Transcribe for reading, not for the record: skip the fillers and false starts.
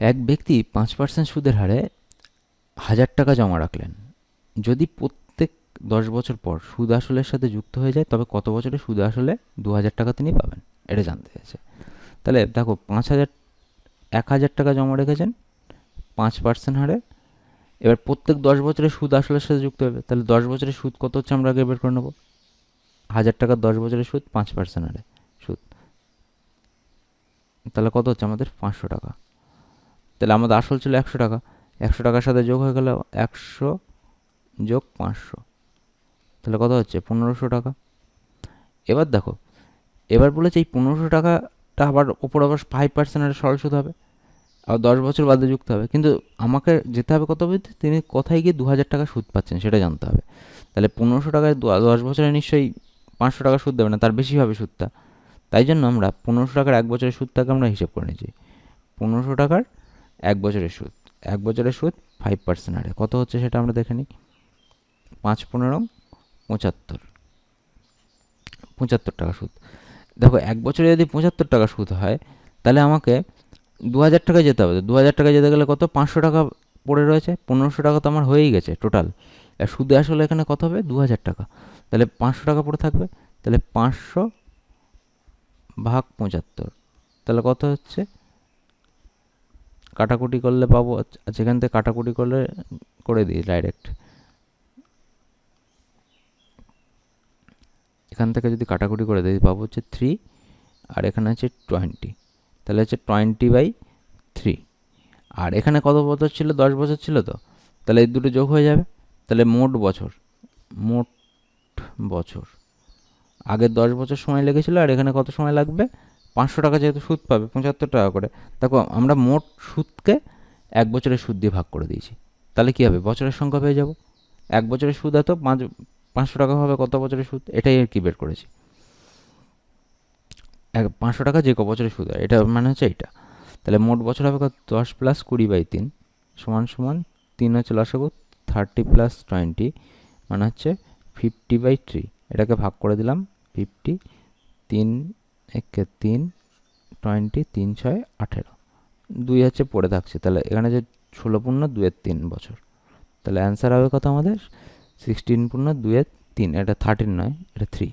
এক ব্যক্তি 5% সুদের হারে 1,000 টাকা জমা রাখলেন। যদি প্রত্যেক 10 বছর পর সুদ আসলের সাথে যুক্ত হয়ে যায়, তবে কত বছরে সুদ আসলে 2,000 টাকা তিনি পাবেন, এটা জানতে চাইছে। তাহলে দেখো, 1,000 টাকা জমা রেখেছেন 5% হারে। এবার প্রত্যেক 10 বছরে সুদ আসলের সাথে যুক্ত হবে, তাহলে 10 বছরের সুদ কত হচ্ছে আমরা আগে বের করে নেবো। 1,000 টাকা 10 বছরের সুদ 5% হারে সুদ, তাহলে কত হচ্ছে আমাদের 500 টাকা। তাহলে আমাদের আসল ছিল 100 টাকা, 100 টাকার সাথে যোগ হয়ে গেল 100 যোগ 500, তাহলে কত হচ্ছে 1,500 টাকা। এবার দেখো, এবার বলেছে এই 1,500 টাকাটা আবার ওপর আবার 5% হারে সরল সুদ হবে, আর 10 বছর বাদে যুক্ত হবে। কিন্তু আমাকে যেতে হবে কত অবধি, তিনি কোথায় গিয়ে 2,000 টাকা সুদ পাচ্ছেন সেটা জানতে হবে। তাহলে 1,500 টাকায় 10 বছরে নিশ্চয়ই 500 টাকা সুদ দেবে না, তার বেশি হবে সুদটা। তাই জন্য আমরা 1,500 টাকার 1 বছরের সুদটাকে আমরা হিসেব করে নিয়েছি। 1,500 টাকার 1 বছরের সুদ, 1 বছরের সুদ 5% হারে কত হচ্ছে সেটা আমরা দেখে নিই। 5×15=75, 75 টাকা সুদ। দেখো, 1 বছরে যদি 75 টাকা সুদ হয়, তাহলে আমাকে 2,000 টাকায় যেতে হবে। 2,000 টাকায় যেতে গেলে কত, 500 টাকা পড়ে রয়েছে। 1,500 টাকা তো আমার হয়েই গেছে টোটাল। আর সুদে আসলে এখানে কত হবে, 2,000 টাকা। তাহলে 500 টাকা পড়ে থাকবে। তাহলে 500/75, তাহলে কত হচ্ছে, কাটাকুটি করলে পাবো। আচ্ছা, এখান থেকে কাটাকুটি করলে করে দিই ডাইরেক্ট। এখান থেকে যদি কাটাকুটি করে দিই পাবো হচ্ছে 3, আর এখানে হচ্ছে 20, তাহলে হচ্ছে 20/3। আর এখানে কত বছর ছিল, 10 বছর ছিল তো, তাহলে এই দুটো যোগ হয়ে যাবে। তাহলে মোট বছর, মোট বছর, আগে 10 বছর সময় লেগেছিল, আর এখানে কত সময় লাগবে, 500 টাকা যেহেতু সুদ পাবে 75 টাকা করে। দেখো, আমরা মোট সুদকে 1 বছরের সুদ দিয়ে ভাগ করে দিয়েছি। তাহলে কী হবে, বছরের সংখ্যা পেয়ে যাব। 1 বছরের সুদ এত, 500 টাকা হবে কত বছরের সুদ, এটাই আর কি বের করেছি। 500 টাকা যে ক বছরের সুদ হয়, এটা মানে হচ্ছে এইটা। তাহলে মোট বছর হবে কত, 10+20/3 সমান সমান 3 হচ্ছে লসাগু, 30+20 মানে হচ্ছে 50/3। এটাকে ভাগ করে দিলাম 50, 3 একে 3, 20, 3×6=18, 2 হচ্ছে পড়ে থাকছে। তাহলে এখানে যে 16×2=3 বছর, তাহলে অ্যান্সার হবে কত আমাদের, 16×2=3, এটা 13 নয়, এটা 3।